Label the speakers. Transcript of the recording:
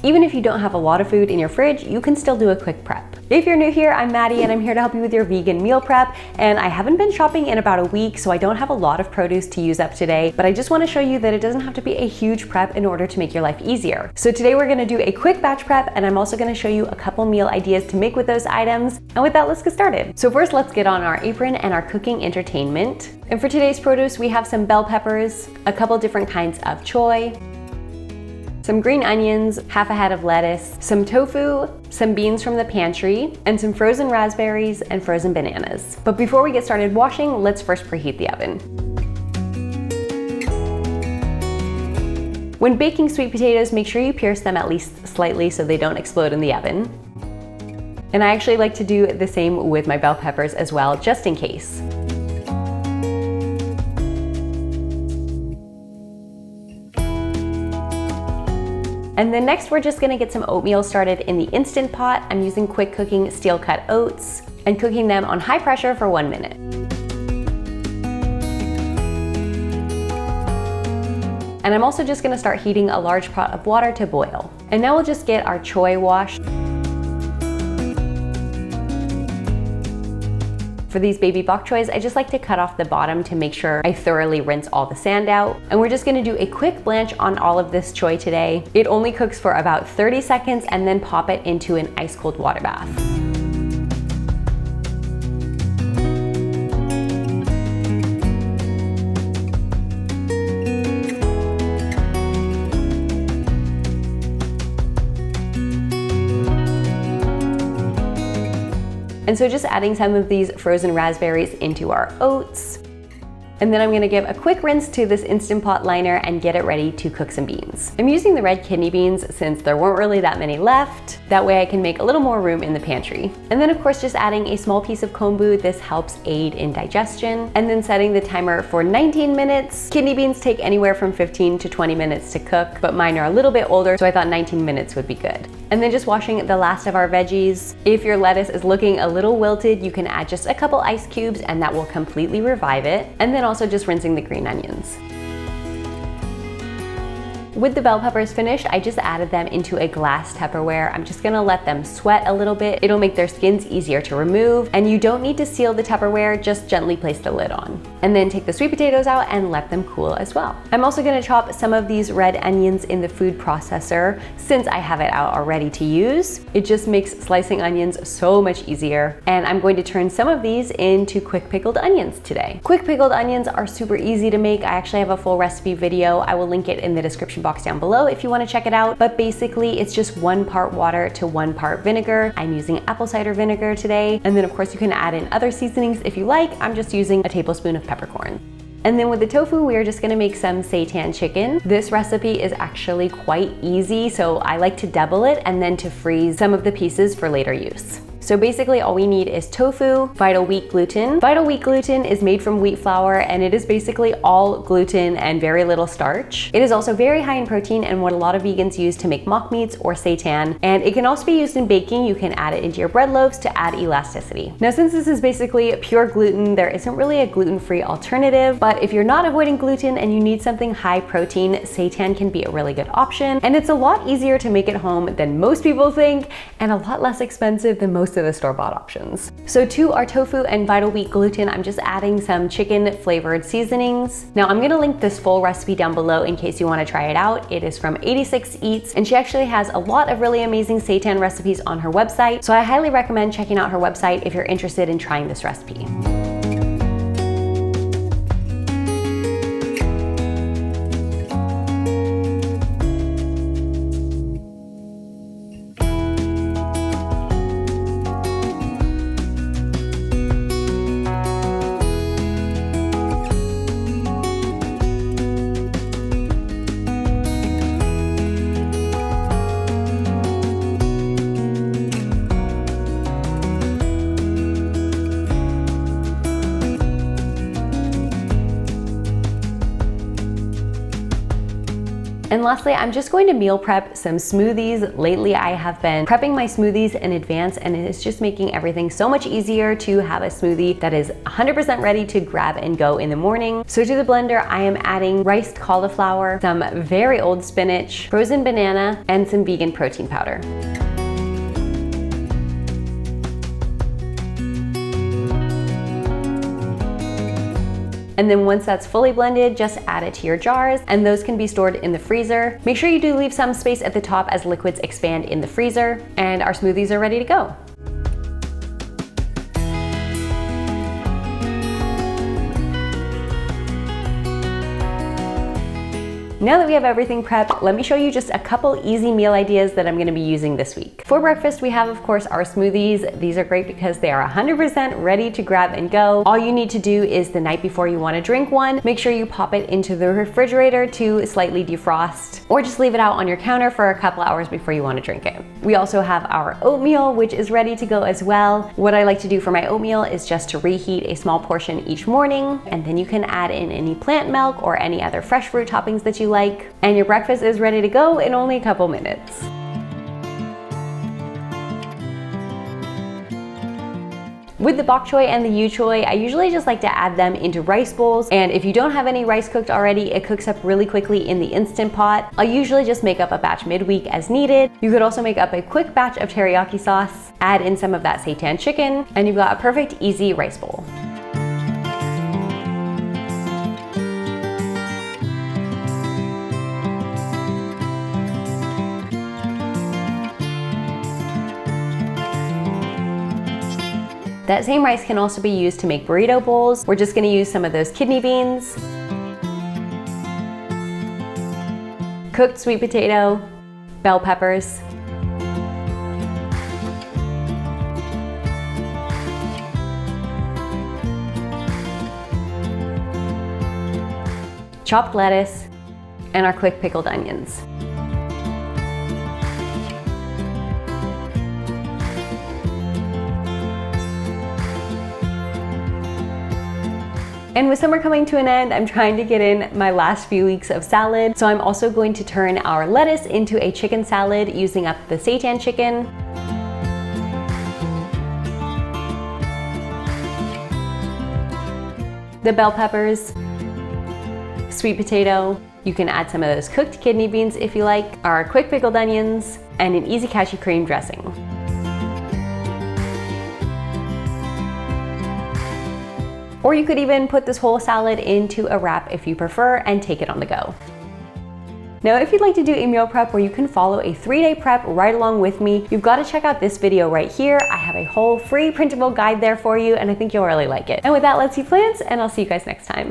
Speaker 1: Even if you don't have a lot of food in your fridge, you can still do a quick prep. If you're new here, I'm Maddie and I'm here to help you with your vegan meal prep. And I haven't been shopping in about a week, so I don't have a lot of produce to use up today, but I just want to show you that it doesn't have to be a huge prep in order to make your life easier. So today we're going to do a quick batch prep, and I'm also going to show you a couple meal ideas to make with those items. And with that, let's get started. So first, let's get on our apron and our cooking entertainment. And for today's produce, we have some bell peppers, a couple different kinds of choy, some green onions, half a head of lettuce, some tofu, some beans from the pantry, and some frozen raspberries and frozen bananas. But before we get started washing, let's first preheat the oven. When baking sweet potatoes, make sure you pierce them at least slightly so they don't explode in the oven. And I actually like to do the same with my bell peppers as well, just in case. And then next, we're just gonna get some oatmeal started in the Instant Pot. I'm using quick cooking steel cut oats and cooking them on high pressure for 1 minute. And I'm also just gonna start heating a large pot of water to boil. And now we'll just get our choy washed. For these baby bok choys, I just like to cut off the bottom to make sure I thoroughly rinse all the sand out. And we're just gonna do a quick blanch on all of this choy today. It only cooks for about 30 seconds and then pop it into an ice cold water bath. And so just adding some of these frozen raspberries into our oats. And then I'm gonna give a quick rinse to this Instant Pot liner and get it ready to cook some beans. I'm using the red kidney beans since there weren't really that many left. That way I can make a little more room in the pantry. And then of course, just adding a small piece of kombu. This helps aid in digestion. And then setting the timer for 19 minutes. Kidney beans take anywhere from 15 to 20 minutes to cook, but mine are a little bit older, so I thought 19 minutes would be good. And then just washing the last of our veggies. If your lettuce is looking a little wilted, you can add just a couple ice cubes and that will completely revive it. And then also just rinsing the green onions. With the bell peppers finished, I just added them into a glass Tupperware. I'm just gonna let them sweat a little bit. It'll make their skins easier to remove, and you don't need to seal the Tupperware, just gently place the lid on. And then take the sweet potatoes out and let them cool as well. I'm also gonna chop some of these red onions in the food processor since I have it out already to use. It just makes slicing onions so much easier. And I'm going to turn some of these into quick pickled onions today. Quick pickled onions are super easy to make. I actually have a full recipe video. I will link it in the description box down below if you want to check it out. But basically it's just 1 part water to 1 part vinegar. I'm using apple cider vinegar today. And then of course you can add in other seasonings if you like. I'm just using a tablespoon of peppercorn. And then with the tofu, we are just gonna make some seitan chicken. This recipe is actually quite easy, so I like to double it and then to freeze some of the pieces for later use. So basically all we need is tofu, Vital Wheat gluten. Vital Wheat gluten is made from wheat flour and it is basically all gluten and very little starch. It is also very high in protein and what a lot of vegans use to make mock meats or seitan. And it can also be used in baking. You can add it into your bread loaves to add elasticity. Now, since this is basically pure gluten, there isn't really a gluten-free alternative, but if you're not avoiding gluten and you need something high protein, seitan can be a really good option. And it's a lot easier to make at home than most people think and a lot less expensive than most of the store-bought options. So to our tofu and Vital Wheat gluten, I'm just adding some chicken flavored seasonings. Now I'm gonna link this full recipe down below in case you wanna try it out. It is from 86 Eats and she actually has a lot of really amazing seitan recipes on her website. So I highly recommend checking out her website if you're interested in trying this recipe. And lastly, I'm just going to meal prep some smoothies. Lately, I have been prepping my smoothies in advance, and it's just making everything so much easier to have a smoothie that is 100% ready to grab and go in the morning. So to the blender, I am adding riced cauliflower, some very old spinach, frozen banana, and some vegan protein powder. And then once that's fully blended, just add it to your jars, and those can be stored in the freezer. Make sure you do leave some space at the top as liquids expand in the freezer, and our smoothies are ready to go. Now that we have everything prepped, let me show you just a couple easy meal ideas that I'm gonna be using this week. For breakfast, we have, of course, our smoothies. These are great because they are 100% ready to grab and go. All you need to do is the night before you wanna drink one, make sure you pop it into the refrigerator to slightly defrost, or just leave it out on your counter for a couple hours before you wanna drink it. We also have our oatmeal, which is ready to go as well. What I like to do for my oatmeal is just to reheat a small portion each morning, and then you can add in any plant milk or any other fresh fruit toppings that you like, and your breakfast is ready to go in only a couple minutes. With the bok choy and the yu choy, I usually just like to add them into rice bowls, and if you don't have any rice cooked already, it cooks up really quickly in the Instant Pot. I'll usually just make up a batch midweek as needed. You could also make up a quick batch of teriyaki sauce, add in some of that seitan chicken, and you've got a perfect, easy rice bowl. That same rice can also be used to make burrito bowls. We're just gonna use some of those kidney beans, cooked sweet potato, bell peppers, chopped lettuce, and our quick pickled onions. And with summer coming to an end, I'm trying to get in my last few weeks of salad. So I'm also going to turn our lettuce into a chicken salad using up the seitan chicken, the bell peppers, sweet potato. You can add some of those cooked kidney beans if you like, our quick pickled onions, and an easy cashew cream dressing. Or you could even put this whole salad into a wrap if you prefer and take it on the go. Now, if you'd like to do a meal prep where you can follow a 3-day prep right along with me, you've got to check out this video right here. I have a whole free printable guide there for you, and I think you'll really like it. And with that, let's eat plants, and I'll see you guys next time.